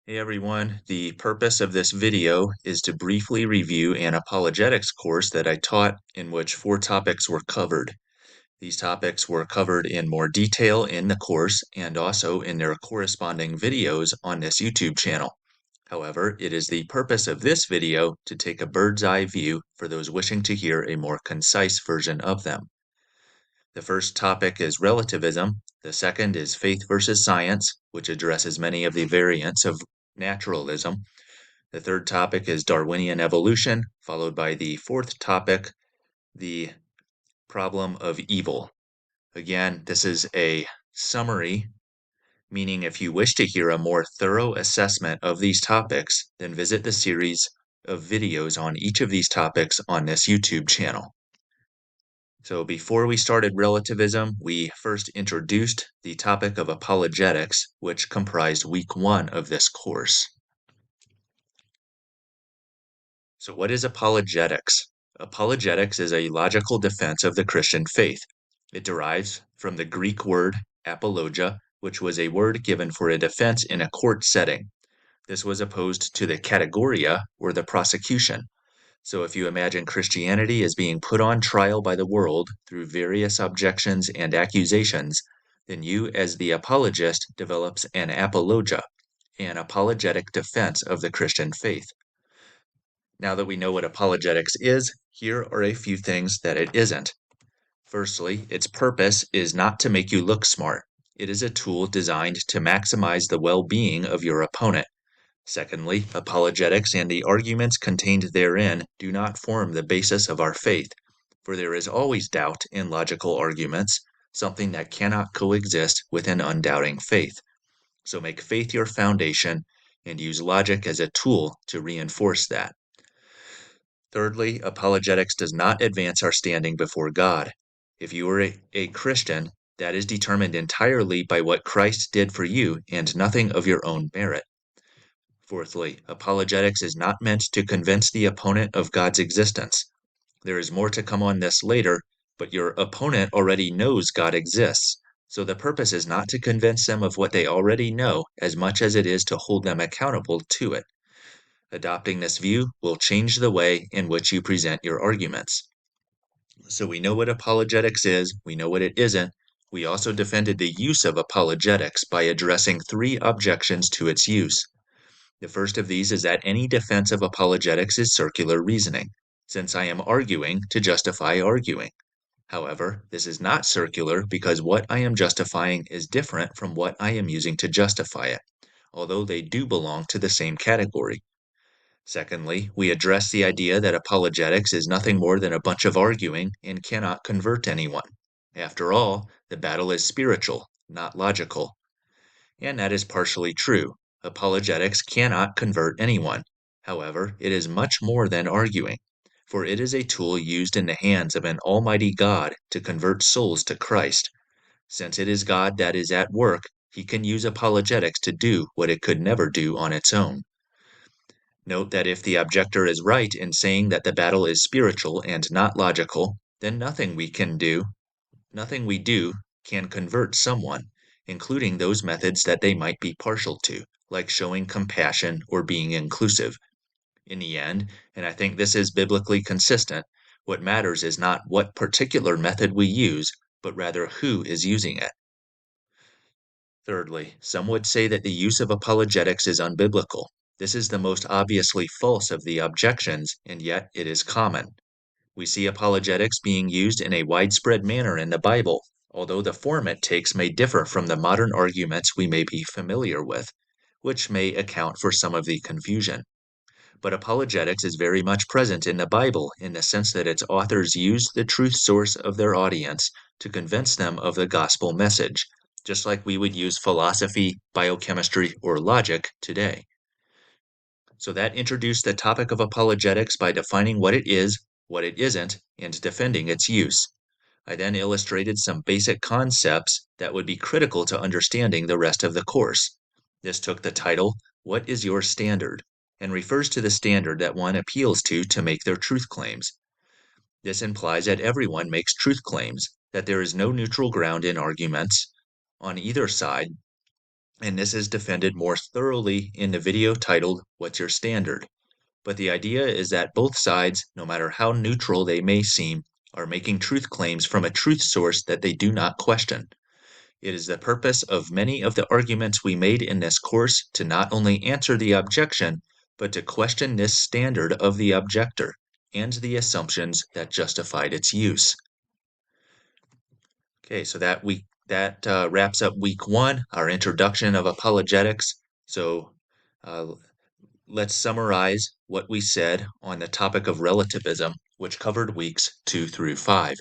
Hey everyone, the purpose of this video is to briefly review an apologetics course that I taught in which 4 topics were covered. These topics were covered in more detail in the course and also in their corresponding videos on this YouTube channel. However, it is the purpose of this video to take a bird's eye view for those wishing to hear a more concise version of them. The first topic is relativism. The second is faith versus science, which addresses many of the variants of naturalism. The third topic is Darwinian evolution, followed by the fourth topic, the problem of evil. Again, this is a summary, meaning if you wish to hear a more thorough assessment of these topics, then visit the series of videos on each of these topics on this YouTube channel. So before we started relativism, we first introduced the topic of apologetics, which comprised week 1 of this course. So what is apologetics? Apologetics is a logical defense of the Christian faith. It derives from the Greek word apologia, which was a word given for a defense in a court setting. This was opposed to the categoria, or the prosecution. So if you imagine Christianity as being put on trial by the world through various objections and accusations, then you, as the apologist, develops an apologia, an apologetic defense of the Christian faith. Now that we know what apologetics is, here are a few things that it isn't. Firstly, its purpose is not to make you look smart. It is a tool designed to maximize the well-being of your opponent. Secondly, apologetics and the arguments contained therein do not form the basis of our faith, for there is always doubt in logical arguments, something that cannot coexist with an undoubting faith. So make faith your foundation and use logic as a tool to reinforce that. Thirdly, apologetics does not advance our standing before God. If you are a Christian, that is determined entirely by what Christ did for you and nothing of your own merit. Fourthly, apologetics is not meant to convince the opponent of God's existence. There is more to come on this later, but your opponent already knows God exists, so the purpose is not to convince them of what they already know as much as it is to hold them accountable to it. Adopting this view will change the way in which you present your arguments. So we know what apologetics is, we know what it isn't. We also defended the use of apologetics by addressing 3 objections to its use. The first of these is that any defense of apologetics is circular reasoning, since I am arguing to justify arguing. However, this is not circular because what I am justifying is different from what I am using to justify it, although they do belong to the same category. Secondly, we address the idea that apologetics is nothing more than a bunch of arguing and cannot convert anyone. After all, the battle is spiritual, not logical. And that is partially true. Apologetics cannot convert anyone. However, it is much more than arguing, for it is a tool used in the hands of an almighty God to convert souls to Christ. Since it is God that is at work, he can use apologetics to do what it could never do on its own. Note that if the objector is right in saying that the battle is spiritual and not logical, then nothing we do can convert someone, including those methods that they might be partial to, like showing compassion or being inclusive. In the end, and I think this is biblically consistent, what matters is not what particular method we use, but rather who is using it. Thirdly, some would say that the use of apologetics is unbiblical. This is the most obviously false of the objections, and yet it is common. We see apologetics being used in a widespread manner in the Bible, although the form it takes may differ from the modern arguments we may be familiar with, which may account for some of the confusion. But apologetics is very much present in the Bible in the sense that its authors used the truth source of their audience to convince them of the gospel message, just like we would use philosophy, biochemistry, or logic today. So that introduced the topic of apologetics by defining what it is, what it isn't, and defending its use. I then illustrated some basic concepts that would be critical to understanding the rest of the course. This took the title, What is Your Standard? And refers to the standard that one appeals to make their truth claims. This implies that everyone makes truth claims, that there is no neutral ground in arguments on either side, and this is defended more thoroughly in the video titled "What's Your Standard?" But the idea is that both sides, no matter how neutral they may seem, are making truth claims from a truth source that they do not question. It is the purpose of many of the arguments we made in this course to not only answer the objection, but to question this standard of the objector and the assumptions that justified its use. Okay, so that wraps up week one, our introduction of apologetics. So uh, let's summarize what we said on the topic of relativism, which covered weeks 2 through 5.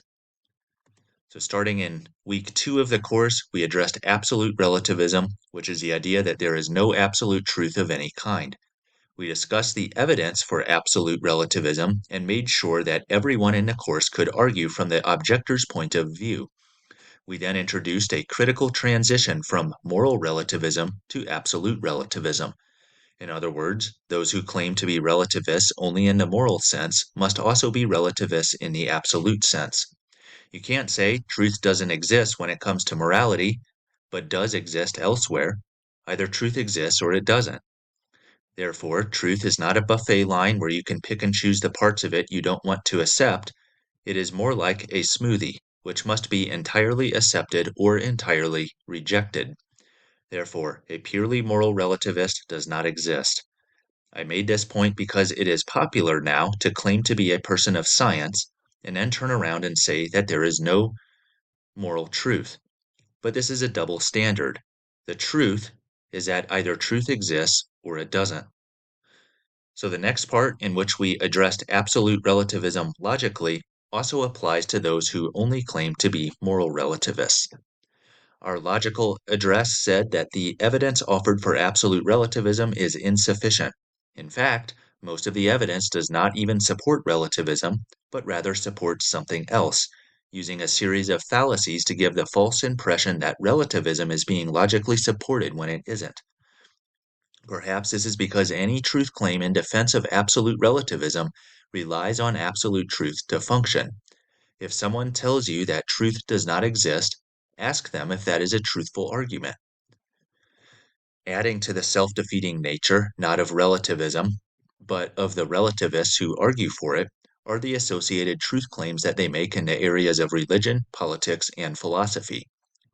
So starting in week 2 of the course, we addressed absolute relativism, which is the idea that there is no absolute truth of any kind. We discussed the evidence for absolute relativism and made sure that everyone in the course could argue from the objector's point of view. We then introduced a critical transition from moral relativism to absolute relativism. In other words, those who claim to be relativists only in the moral sense must also be relativists in the absolute sense. You can't say truth doesn't exist when it comes to morality, but does exist elsewhere. Either truth exists or it doesn't. Therefore, truth is not a buffet line where you can pick and choose the parts of it you don't want to accept. It is more like a smoothie, which must be entirely accepted or entirely rejected. Therefore, a purely moral relativist does not exist. I made this point because it is popular now to claim to be a person of science and then turn around and say that there is no moral truth. But this is a double standard. The truth is that either truth exists or it doesn't. So the next part, in which we addressed absolute relativism logically, also applies to those who only claim to be moral relativists. Our logical address said that the evidence offered for absolute relativism is insufficient. In fact, most of the evidence does not even support relativism, but rather supports something else, using a series of fallacies to give the false impression that relativism is being logically supported when it isn't. Perhaps this is because any truth claim in defense of absolute relativism relies on absolute truth to function. If someone tells you that truth does not exist, ask them if that is a truthful argument. Adding to the self-defeating nature, not of relativism, but of the relativists who argue for it, are the associated truth claims that they make in the areas of religion, politics, and philosophy.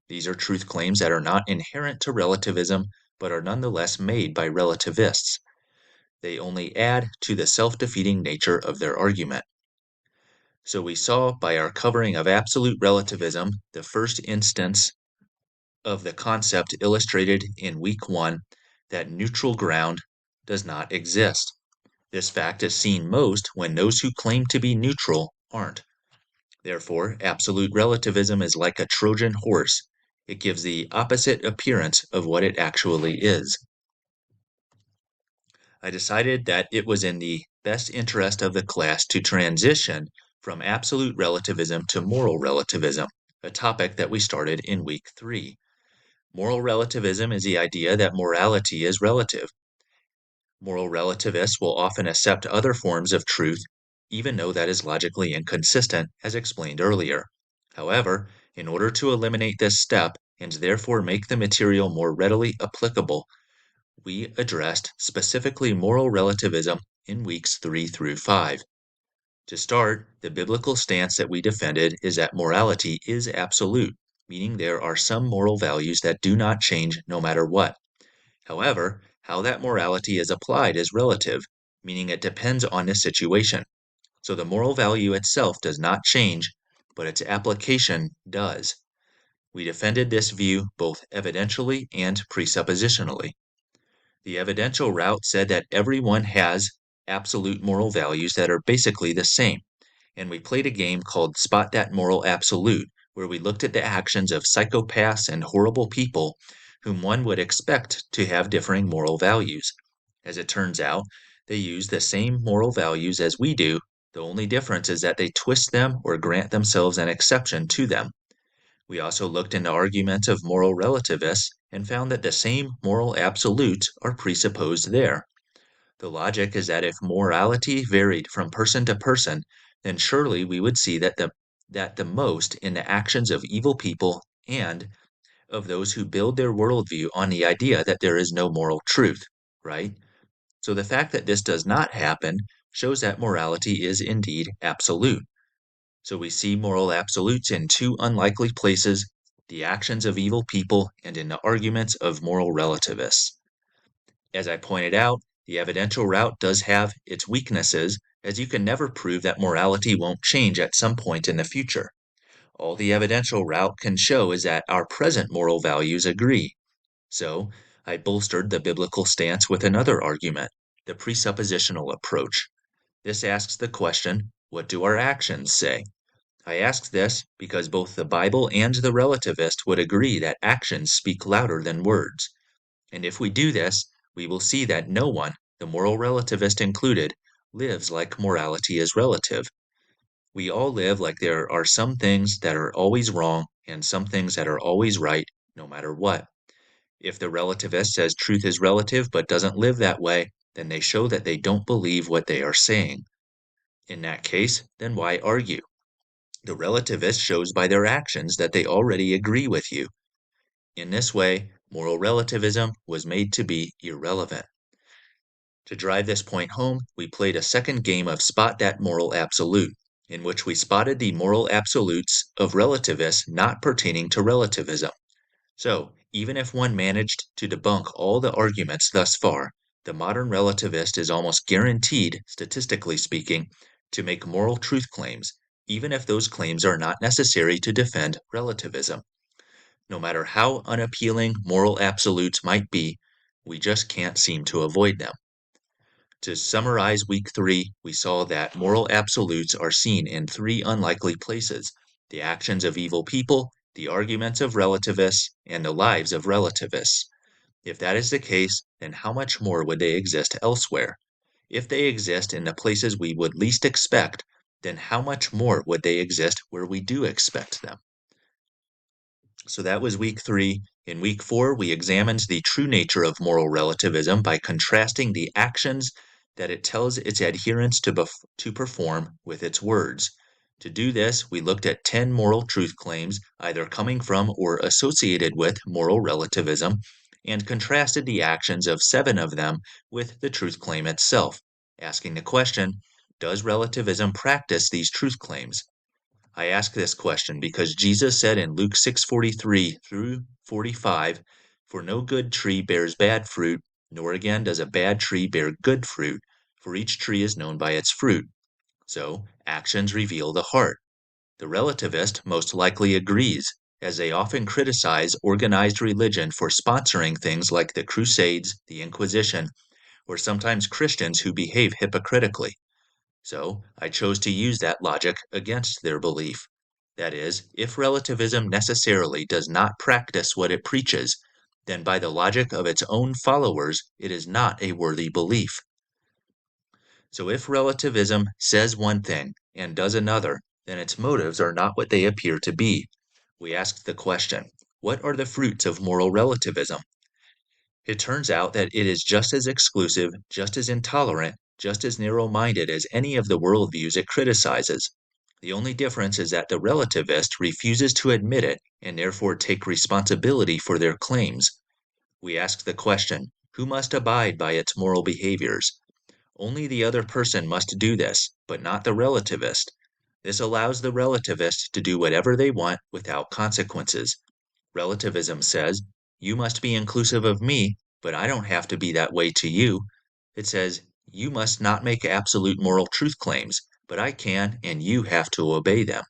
These are truth claims that are not inherent to relativism, but are nonetheless made by relativists. They only add to the self-defeating nature of their argument. So we saw by our covering of absolute relativism, the first instance of the concept illustrated in week 1, that neutral ground does not exist. This fact is seen most when those who claim to be neutral aren't. Therefore, absolute relativism is like a Trojan horse. It gives the opposite appearance of what it actually is. I decided that it was in the best interest of the class to transition from absolute relativism to moral relativism, a topic that we started in week 3. Moral relativism is the idea that morality is relative. Moral relativists will often accept other forms of truth, even though that is logically inconsistent, as explained earlier. However, in order to eliminate this step, and therefore make the material more readily applicable, we addressed specifically moral relativism in weeks 3 through 5. To start, the biblical stance that we defended is that morality is absolute, meaning there are some moral values that do not change no matter what. However, how that morality is applied is relative, meaning it depends on the situation. So the moral value itself does not change, but its application does. We defended this view both evidentially and presuppositionally. The evidential route said that everyone has absolute moral values that are basically the same, and we played a game called Spot That Moral Absolute, where we looked at the actions of psychopaths and horrible people whom one would expect to have differing moral values. As it turns out, they use the same moral values as we do. The only difference is that they twist them or grant themselves an exception to them. We also looked into arguments of moral relativists and found that the same moral absolutes are presupposed there. The logic is that if morality varied from person to person, then surely we would see that the most in the actions of evil people and of those who build their worldview on the idea that there is no moral truth, right? So the fact that this does not happen shows that morality is indeed absolute. So we see moral absolutes in two unlikely places: the actions of evil people and in the arguments of moral relativists. As I pointed out, the evidential route does have its weaknesses, as you can never prove that morality won't change at some point in the future. All the evidential route can show is that our present moral values agree. So, I bolstered the biblical stance with another argument, the presuppositional approach. This asks the question, what do our actions say? I ask this because both the Bible and the relativist would agree that actions speak louder than words. And if we do this, we will see that no one, the moral relativist included, lives like morality is relative. We all live like there are some things that are always wrong and some things that are always right, no matter what. If the relativist says truth is relative but doesn't live that way, then they show that they don't believe what they are saying. In that case, then why argue? The relativist shows by their actions that they already agree with you. In this way, moral relativism was made to be irrelevant. To drive this point home, we played a second game of Spot That Moral Absolute, in which we spotted the moral absolutes of relativists not pertaining to relativism. So, even if one managed to debunk all the arguments thus far, the modern relativist is almost guaranteed, statistically speaking, to make moral truth claims, even if those claims are not necessary to defend relativism. No matter how unappealing moral absolutes might be, we just can't seem to avoid them. To summarize week 3, we saw that moral absolutes are seen in three unlikely places: the actions of evil people, the arguments of relativists, and the lives of relativists. If that is the case, then how much more would they exist elsewhere? If they exist in the places we would least expect, then how much more would they exist where we do expect them? So that was week 3. In week 4, we examined the true nature of moral relativism by contrasting the actions that it tells its adherents to perform with its words. To do this, we looked at 10 moral truth claims, either coming from or associated with moral relativism, and contrasted the actions of 7 of them with the truth claim itself, asking the question, does relativism practice these truth claims? I ask this question because Jesus said in Luke 6:43 through 45, "For no good tree bears bad fruit, nor again does a bad tree bear good fruit, for each tree is known by its fruit." So, actions reveal the heart. The relativist most likely agrees, as they often criticize organized religion for sponsoring things like the Crusades, the Inquisition, or sometimes Christians who behave hypocritically. So I chose to use that logic against their belief. That is, if relativism necessarily does not practice what it preaches, then by the logic of its own followers, it is not a worthy belief. So if relativism says one thing and does another, then its motives are not what they appear to be. We ask the question, what are the fruits of moral relativism? It turns out that it is just as exclusive, just as intolerant, just as narrow-minded as any of the worldviews it criticizes. The only difference is that the relativist refuses to admit it and therefore take responsibility for their claims. We ask the question, who must abide by its moral behaviors? Only the other person must do this, but not the relativist. This allows the relativist to do whatever they want without consequences. Relativism says, you must be inclusive of me, but I don't have to be that way to you. It says, you must not make absolute moral truth claims, but I can, and you have to obey them.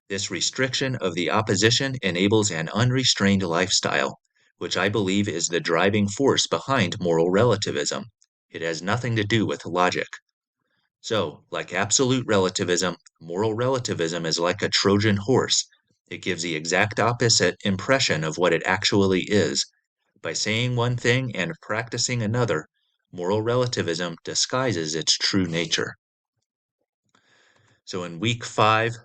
This restriction of the opposition enables an unrestrained lifestyle, which I believe is the driving force behind moral relativism. It has nothing to do with logic. So, like absolute relativism, moral relativism is like a Trojan horse. It gives the exact opposite impression of what it actually is. By saying one thing and practicing another, moral relativism disguises its true nature. So in week 5,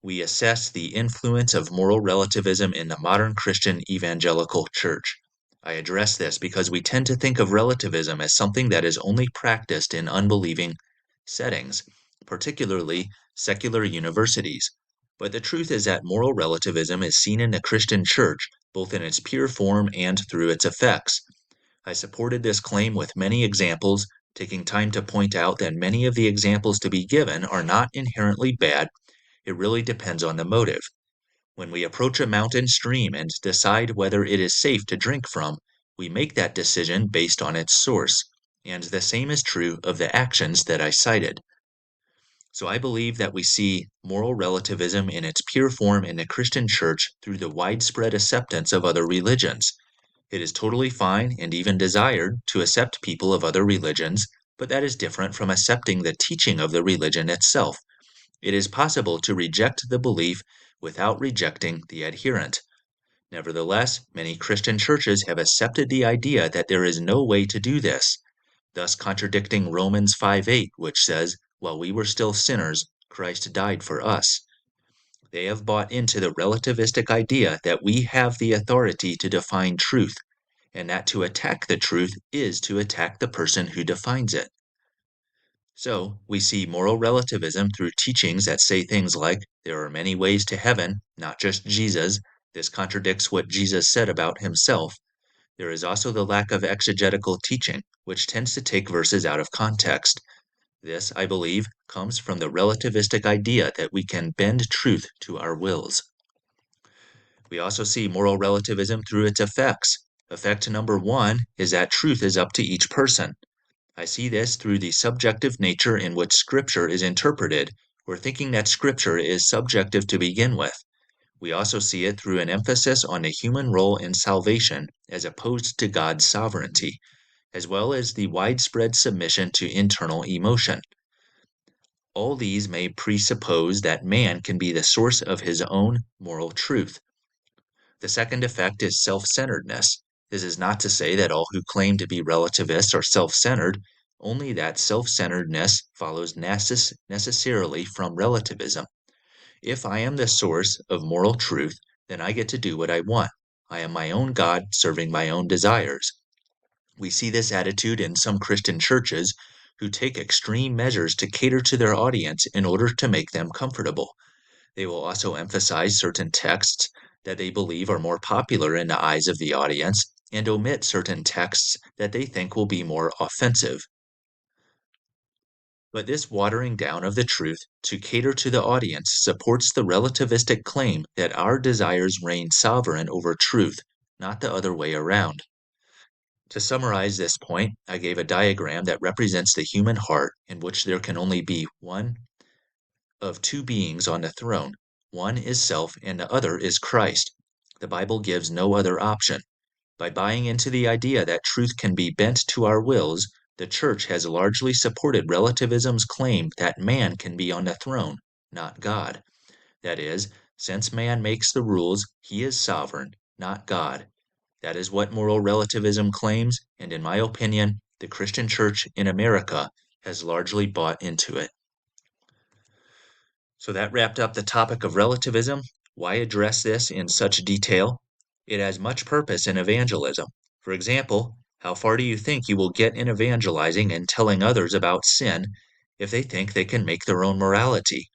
we assess the influence of moral relativism in the modern Christian evangelical church. I address this because we tend to think of relativism as something that is only practiced in unbelieving settings, particularly secular universities. But the truth is that moral relativism is seen in the Christian church both in its pure form and through its effects. I supported this claim with many examples, taking time to point out that many of the examples to be given are not inherently bad. It really depends on the motive. When we approach a mountain stream and decide whether it is safe to drink from, we make that decision based on its source. And the same is true of the actions that I cited. So I believe that we see moral relativism in its pure form in the Christian church through the widespread acceptance of other religions. It is totally fine and even desired to accept people of other religions, but that is different from accepting the teaching of the religion itself. It is possible to reject the belief without rejecting the adherent. Nevertheless, many Christian churches have accepted the idea that there is no way to do this, thus contradicting Romans 5:8, which says, "While we were still sinners, Christ died for us." They have bought into the relativistic idea that we have the authority to define truth, and that to attack the truth is to attack the person who defines it. So, we see moral relativism through teachings that say things like, there are many ways to heaven, not just Jesus. This contradicts what Jesus said about himself. There is also the lack of exegetical teaching, which tends to take verses out of context. This, I believe, comes from the relativistic idea that we can bend truth to our wills. We also see moral relativism through its effects. Effect number one is that truth is up to each person. I see this through the subjective nature in which Scripture is interpreted, or thinking that Scripture is subjective to begin with. We also see it through an emphasis on the human role in salvation as opposed to God's sovereignty, as well as the widespread submission to internal emotion. All these may presuppose that man can be the source of his own moral truth. The second effect is self-centeredness. This is not to say that all who claim to be relativists are self-centered, only that self-centeredness follows necessarily from relativism. If I am the source of moral truth, then I get to do what I want. I am my own God serving my own desires. We see this attitude in some Christian churches who take extreme measures to cater to their audience in order to make them comfortable. They will also emphasize certain texts that they believe are more popular in the eyes of the audience and omit certain texts that they think will be more offensive. But this watering down of the truth to cater to the audience supports the relativistic claim that our desires reign sovereign over truth, not the other way around. To summarize this point, I gave a diagram that represents the human heart in which there can only be one of two beings on the throne. One is self and the other is Christ. The Bible gives no other option. By buying into the idea that truth can be bent to our wills, the church has largely supported relativism's claim that man can be on the throne, not God. That is, since man makes the rules, he is sovereign, not God. That is what moral relativism claims, and in my opinion, the Christian church in America has largely bought into it. So that wrapped up the topic of relativism. Why address this in such detail? It has much purpose in evangelism. For example, how far do you think you will get in evangelizing and telling others about sin if they think they can make their own morality?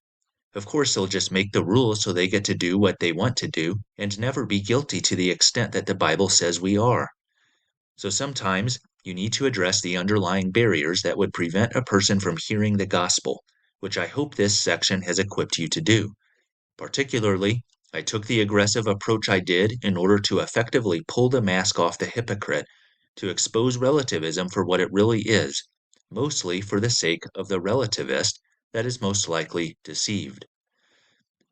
Of course, they'll just make the rules so they get to do what they want to do and never be guilty to the extent that the Bible says we are. So sometimes you need to address the underlying barriers that would prevent a person from hearing the gospel, which I hope this section has equipped you to do. Particularly, I took the aggressive approach I did in order to effectively pull the mask off the hypocrite, to expose relativism for what it really is, mostly for the sake of the relativist that is most likely deceived.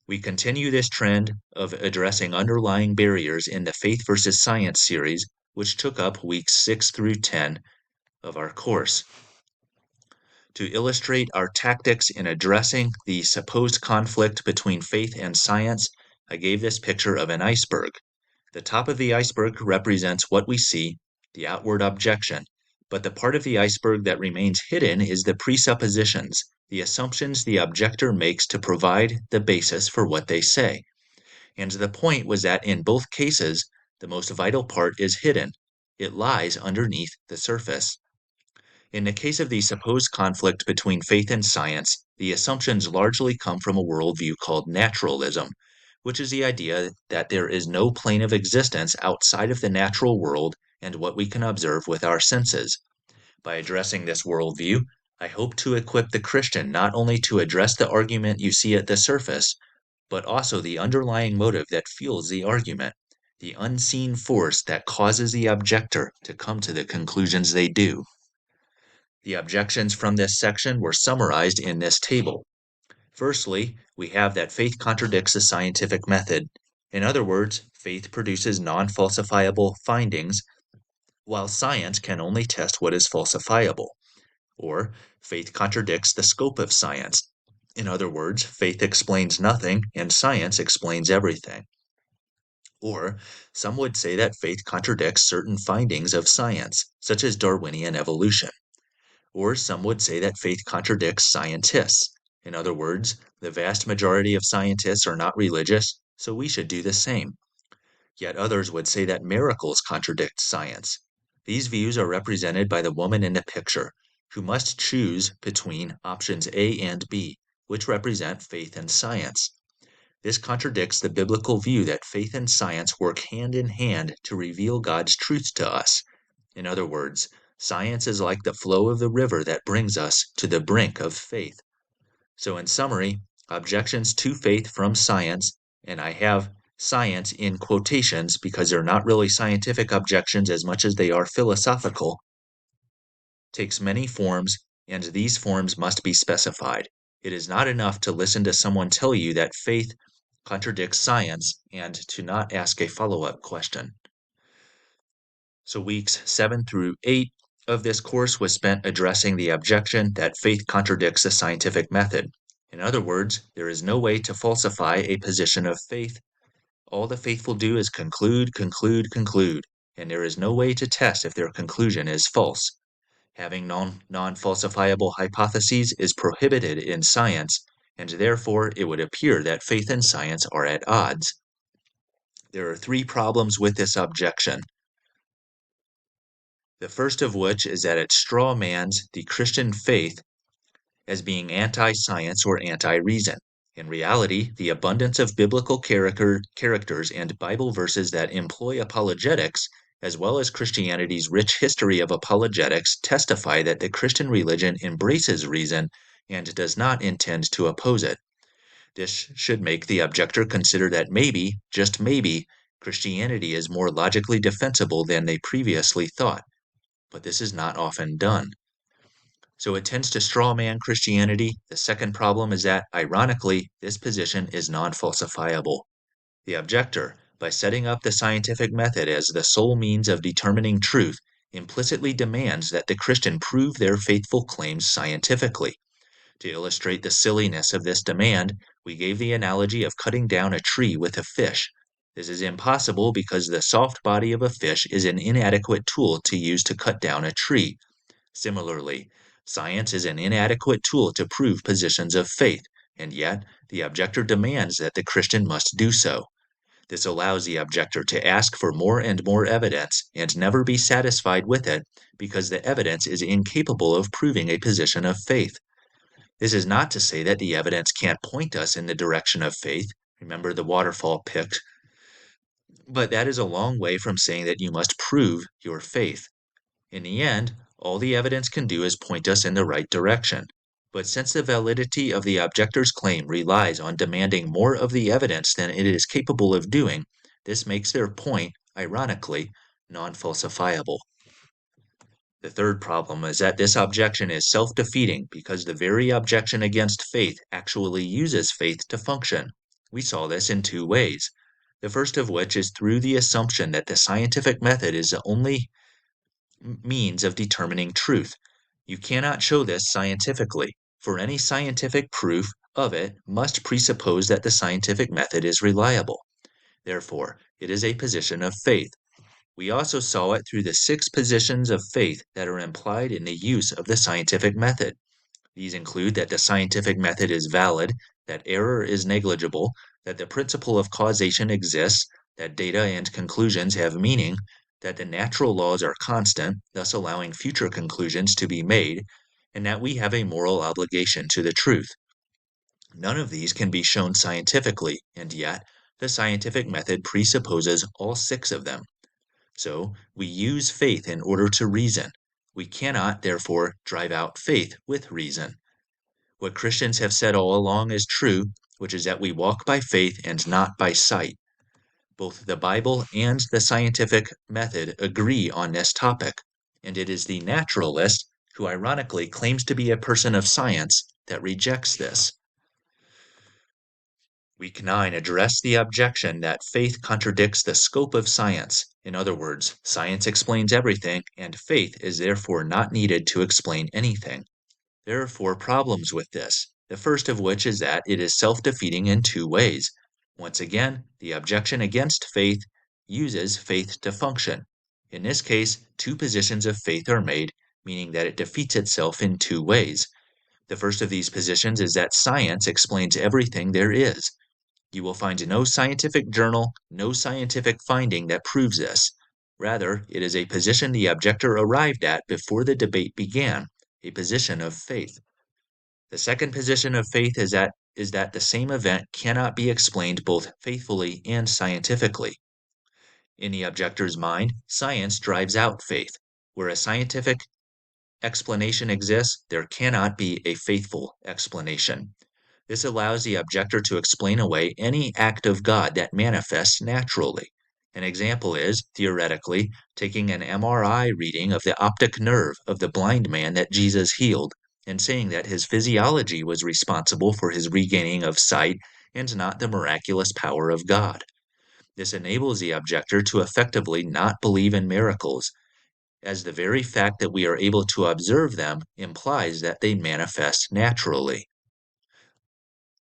We continue this trend of addressing underlying barriers in the Faith versus Science series, which took up weeks 6 through 10 of our course. To illustrate our tactics in addressing the supposed conflict between faith and science, I gave this picture of an iceberg. The top of the iceberg represents what we see, the outward objection, but the part of the iceberg that remains hidden is the presuppositions, the assumptions the objector makes to provide the basis for what they say. And the point was that in both cases, the most vital part is hidden. It lies underneath the surface. In the case of the supposed conflict between faith and science, the assumptions largely come from a worldview called naturalism, which is the idea that there is no plane of existence outside of the natural world and what we can observe with our senses. By addressing this worldview, I hope to equip the Christian not only to address the argument you see at the surface, but also the underlying motive that fuels the argument, the unseen force that causes the objector to come to the conclusions they do. The objections from this section were summarized in this table. Firstly, we have that faith contradicts the scientific method. In other words, faith produces non-falsifiable findings, while science can only test what is falsifiable. Or, faith contradicts the scope of science. In other words, faith explains nothing and science explains everything. Or, some would say that faith contradicts certain findings of science, such as Darwinian evolution. Or some would say that faith contradicts scientists. In other words, the vast majority of scientists are not religious, so we should do the same. Yet others would say that miracles contradict science. These views are represented by the woman in the picture, who must choose between options A and B, which represent faith and science. This contradicts the biblical view that faith and science work hand in hand to reveal God's truth to us. In other words, science is like the flow of the river that brings us to the brink of faith. So, in summary, objections to faith from science, and I have science in quotations because they're not really scientific objections as much as they are philosophical, takes many forms, and these forms must be specified. It is not enough to listen to someone tell you that faith contradicts science and to not ask a follow-up question. So weeks 7 through 8 of this course was spent addressing the objection that faith contradicts the scientific method. In other words, there is no way to falsify a position of faith. All the faithful do is conclude, conclude, conclude, and there is no way to test if their conclusion is false. Having non-falsifiable hypotheses is prohibited in science, and therefore it would appear that faith and science are at odds. There are 3 problems with this objection. The first of which is that it strawmans the Christian faith as being anti-science or anti-reason. In reality, the abundance of biblical characters and Bible verses that employ apologetics, as well as Christianity's rich history of apologetics, testify that the Christian religion embraces reason and does not intend to oppose it. This should make the objector consider that maybe, just maybe, Christianity is more logically defensible than they previously thought. But this is not often done. So it tends to strawman Christianity. The second problem is that, ironically, this position is non-falsifiable. The objector, by setting up the scientific method as the sole means of determining truth, implicitly demands that the Christian prove their faithful claims scientifically. To illustrate the silliness of this demand, we gave the analogy of cutting down a tree with a fish. This is impossible because the soft body of a fish is an inadequate tool to use to cut down a tree. Similarly, science is an inadequate tool to prove positions of faith, and yet the objector demands that the Christian must do so. This allows the objector to ask for more and more evidence and never be satisfied with it because the evidence is incapable of proving a position of faith. This is not to say that the evidence can't point us in the direction of faith. Remember the waterfall pic. But that is a long way from saying that you must prove your faith. In the end, all the evidence can do is point us in the right direction. But since the validity of the objector's claim relies on demanding more of the evidence than it is capable of doing, this makes their point, ironically, non-falsifiable. The third problem is that this objection is self-defeating because the very objection against faith actually uses faith to function. We saw this in 2 ways. The first of which is through the assumption that the scientific method is the only means of determining truth. You cannot show this scientifically, for any scientific proof of it must presuppose that the scientific method is reliable. Therefore, it is a position of faith. We also saw it through the 6 positions of faith that are implied in the use of the scientific method. These include that the scientific method is valid, that error is negligible, that the principle of causation exists, that data and conclusions have meaning, that the natural laws are constant, thus allowing future conclusions to be made, and that we have a moral obligation to the truth. None of these can be shown scientifically, and yet The scientific method presupposes all six of them. So, we use faith in order to reason. We cannot, therefore, drive out faith with reason. What Christians have said all along is true, which is that we walk by faith and not by sight. Both the Bible and the scientific method agree on this topic, and it is the naturalist, who ironically claims to be a person of science, that rejects this. Week 9 addressed the objection that faith contradicts the scope of science. In other words, science explains everything, and faith is therefore not needed to explain anything. There are four problems with this, the first of which is that it is self-defeating in two ways. Once again, the objection against faith uses faith to function. In this case, two positions of faith are made, meaning that it defeats itself in two ways. The first of these positions is that science explains everything there is. You will find no scientific journal, no scientific finding that proves this. Rather, it is a position the objector arrived at before the debate began, a position of faith. The second position of faith is that the same event cannot be explained both faithfully and scientifically. In the objector's mind, science drives out faith. Where a scientific explanation exists, there cannot be a faithful explanation. This allows the objector to explain away any act of God that manifests naturally. An example is, theoretically, taking an MRI reading of the optic nerve of the blind man that Jesus healed, and saying that his physiology was responsible for his regaining of sight and not the miraculous power of God. This enables the objector to effectively not believe in miracles, as the very fact that we are able to observe them implies that they manifest naturally.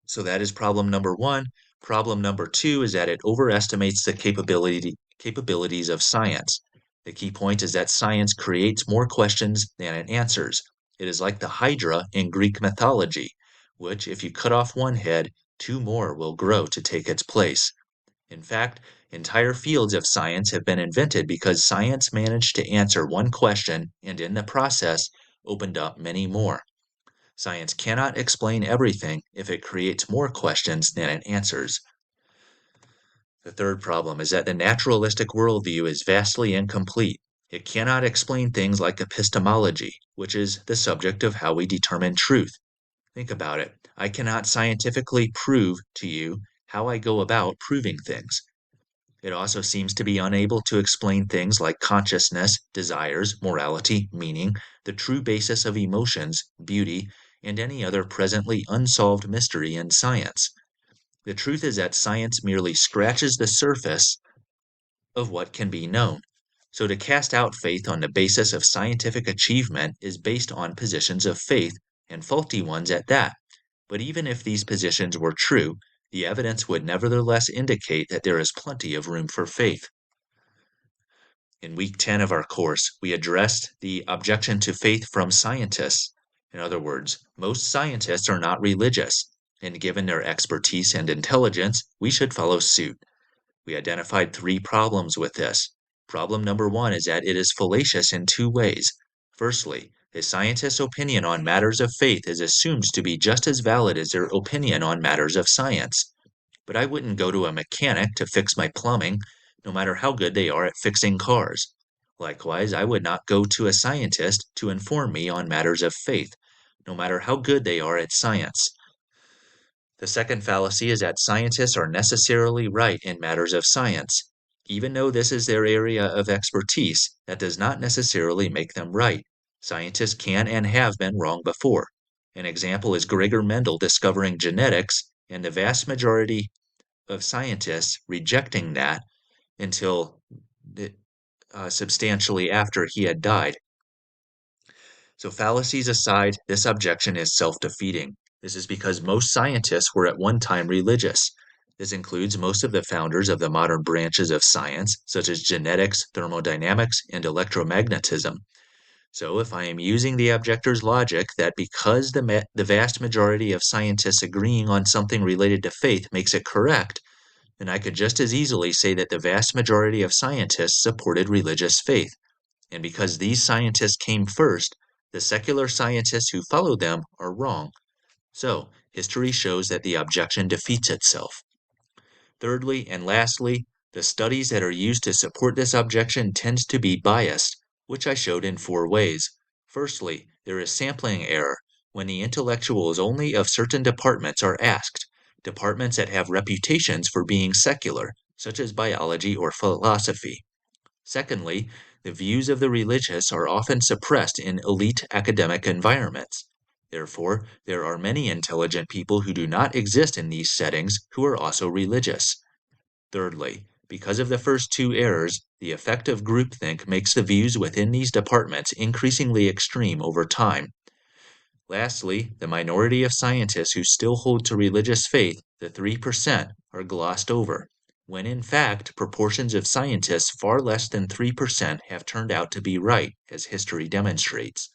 So that is problem number one. Problem number two is that it overestimates the capabilities of science. The key point is that science creates more questions than it answers. It is like the Hydra in Greek mythology, which, if you cut off one head, two more will grow to take its place. In fact, entire fields of science have been invented because science managed to answer one question and in the process opened up many more. Science cannot explain everything if it creates more questions than it answers. The third problem is that the naturalistic worldview is vastly incomplete. It cannot explain things like epistemology, which is the subject of how we determine truth. Think about it. I cannot scientifically prove to you how I go about proving things. It also seems to be unable to explain things like consciousness, desires, morality, meaning, the true basis of emotions, beauty, and any other presently unsolved mystery in science. The truth is that science merely scratches the surface of what can be known. So to cast out faith on the basis of scientific achievement is based on positions of faith, and faulty ones at that. But even if these positions were true, the evidence would nevertheless indicate that there is plenty of room for faith. In week 10 of our course, we addressed the objection to faith from scientists. In other words, most scientists are not religious, and given their expertise and intelligence, we should follow suit. We identified three problems with this. Problem number one is that it is fallacious in two ways. Firstly, a scientist's opinion on matters of faith is assumed to be just as valid as their opinion on matters of science. But I wouldn't go to a mechanic to fix my plumbing, no matter how good they are at fixing cars. Likewise, I would not go to a scientist to inform me on matters of faith, no matter how good they are at science. The second fallacy is that scientists are necessarily right in matters of science. Even though this is their area of expertise, that does not necessarily make them right. Scientists can and have been wrong before. An example is Gregor Mendel discovering genetics, and the vast majority of scientists rejecting that until substantially after he had died. So fallacies aside, this objection is self-defeating. This is because most scientists were at one time religious. This includes most of the founders of the modern branches of science, such as genetics, thermodynamics, and electromagnetism. So if I am using the objector's logic that because the vast majority of scientists agreeing on something related to faith makes it correct, then I could just as easily say that the vast majority of scientists supported religious faith. And because these scientists came first, the secular scientists who followed them are wrong. So, history shows that the objection defeats itself. Thirdly and lastly, the studies that are used to support this objection tend to be biased, which I showed in 4 ways. Firstly, there is sampling error when the intellectuals only of certain departments are asked, departments that have reputations for being secular, such as biology or philosophy. Secondly, the views of the religious are often suppressed in elite academic environments. Therefore, there are many intelligent people who do not exist in these settings who are also religious. Thirdly, because of the first 2 errors, the effect of groupthink makes the views within these departments increasingly extreme over time. Lastly, the minority of scientists who still hold to religious faith, the 3%, are glossed over, when in fact proportions of scientists far less than 3% have turned out to be right, as history demonstrates.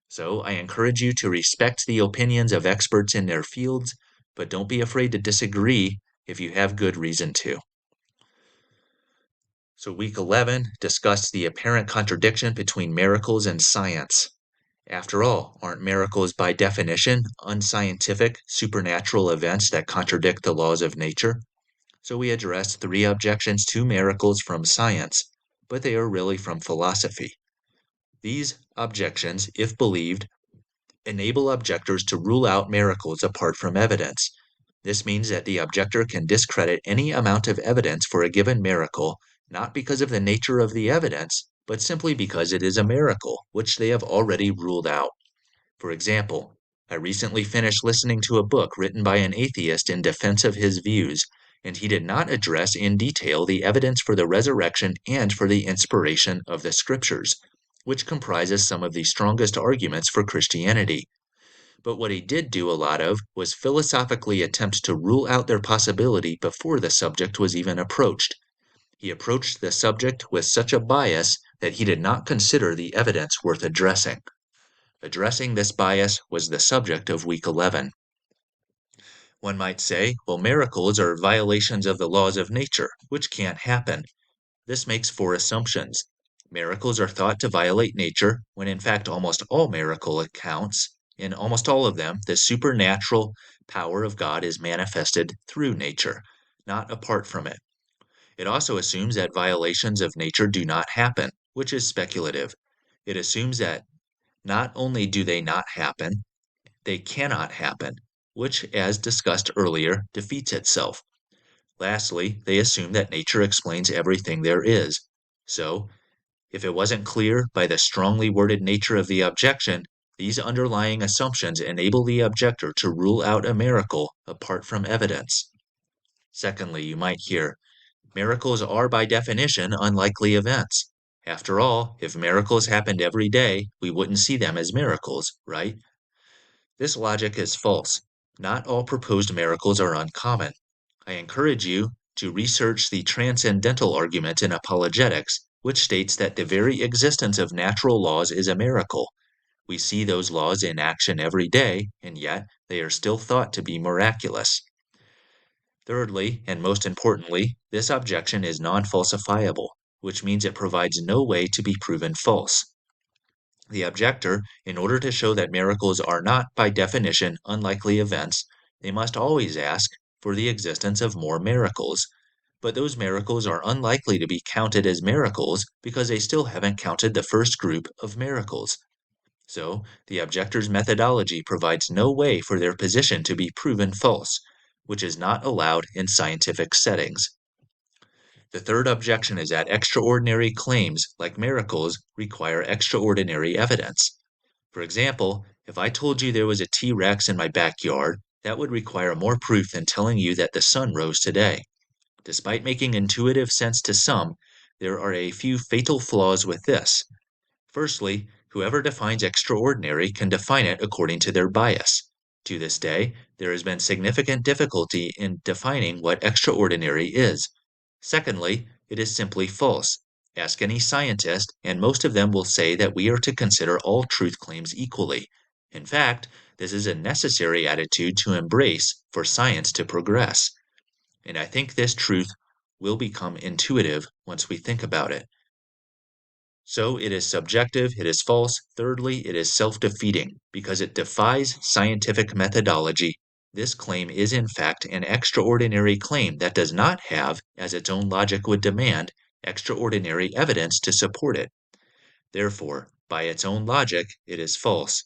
So I encourage you to respect the opinions of experts in their fields, but don't be afraid to disagree if you have good reason to. So week 11 discussed the apparent contradiction between miracles and science. After all, aren't miracles by definition unscientific, supernatural events that contradict the laws of nature? So we addressed 3 objections to miracles from science, but they are really from philosophy. These objections, if believed, enable objectors to rule out miracles apart from evidence. This means that the objector can discredit any amount of evidence for a given miracle, not because of the nature of the evidence, but simply because it is a miracle, which they have already ruled out. For example, I recently finished listening to a book written by an atheist in defense of his views, and he did not address in detail the evidence for the resurrection and for the inspiration of the scriptures, which comprises some of the strongest arguments for Christianity. But what he did do a lot of was philosophically attempt to rule out their possibility before the subject was even approached. He approached the subject with such a bias that he did not consider the evidence worth addressing. Addressing this bias was the subject of week 11. One might say, well, miracles are violations of the laws of nature, which can't happen. This makes 4 assumptions. Miracles are thought to violate nature, when in fact almost all miracle accounts, in almost all of them, the supernatural power of God is manifested through nature, not apart from it. It also assumes that violations of nature do not happen, which is speculative. It assumes that not only do they not happen, they cannot happen, which, as discussed earlier, defeats itself. Lastly, they assume that nature explains everything there is. So, if it wasn't clear by the strongly worded nature of the objection, these underlying assumptions enable the objector to rule out a miracle apart from evidence. Secondly, you might hear, miracles are by definition unlikely events. After all, if miracles happened every day, we wouldn't see them as miracles, right? This logic is false. Not all proposed miracles are uncommon. I encourage you to research the transcendental argument in Apologetics, which states that the very existence of natural laws is a miracle. We see those laws in action every day, and yet they are still thought to be miraculous. Thirdly, and most importantly, this objection is non-falsifiable, which means it provides no way to be proven false. The objector, in order to show that miracles are not, by definition, unlikely events, they must always ask for the existence of more miracles. But those miracles are unlikely to be counted as miracles because they still haven't counted the first group of miracles. So, the objector's methodology provides no way for their position to be proven false, which is not allowed in scientific settings. The third objection is that extraordinary claims, like miracles, require extraordinary evidence. For example, if I told you there was a T-Rex in my backyard, that would require more proof than telling you that the sun rose today. Despite making intuitive sense to some, there are a few fatal flaws with this. Firstly, whoever defines extraordinary can define it according to their bias. To this day, there has been significant difficulty in defining what extraordinary is. Secondly, it is simply false. Ask any scientist, and most of them will say that we are to consider all truth claims equally. In fact, this is a necessary attitude to embrace for science to progress. And I think this truth will become intuitive once we think about it. So it is subjective, it is false. Thirdly, it is self-defeating because it defies scientific methodology, This claim is in fact an extraordinary claim that does not have, as its own logic would demand, extraordinary evidence to support it. Therefore, by its own logic, it is false.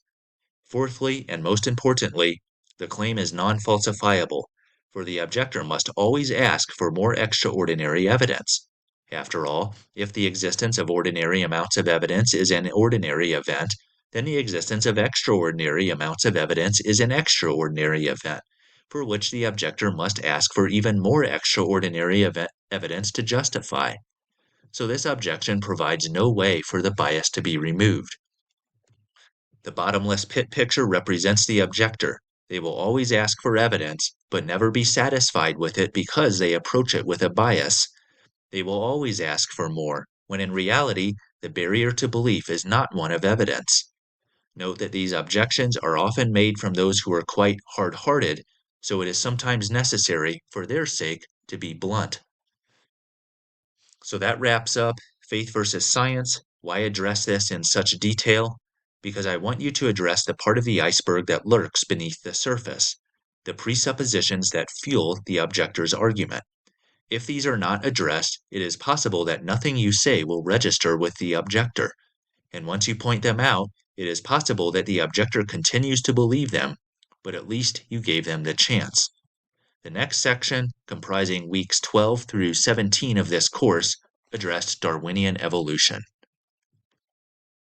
Fourthly, and most importantly, the claim is non-falsifiable, for the objector must always ask for more extraordinary evidence. After all, if the existence of ordinary amounts of evidence is an ordinary event, then the existence of extraordinary amounts of evidence is an extraordinary event, for which the objector must ask for even more extraordinary evidence to justify. So this objection provides no way for the bias to be removed. The bottomless pit picture represents the objector. They will always ask for evidence, but never be satisfied with it because they approach it with a bias. They will always ask for more, when in reality, the barrier to belief is not one of evidence. Note that these objections are often made from those who are quite hard-hearted, so it is sometimes necessary, for their sake, to be blunt. So that wraps up faith versus science. Why address this in such detail? Because I want you to address the part of the iceberg that lurks beneath the surface, the presuppositions that fuel the objector's argument. If these are not addressed, it is possible that nothing you say will register with the objector. And once you point them out, it is possible that the objector continues to believe them, but at least you gave them the chance. The next section, comprising weeks 12 through 17 of this course, addressed Darwinian evolution.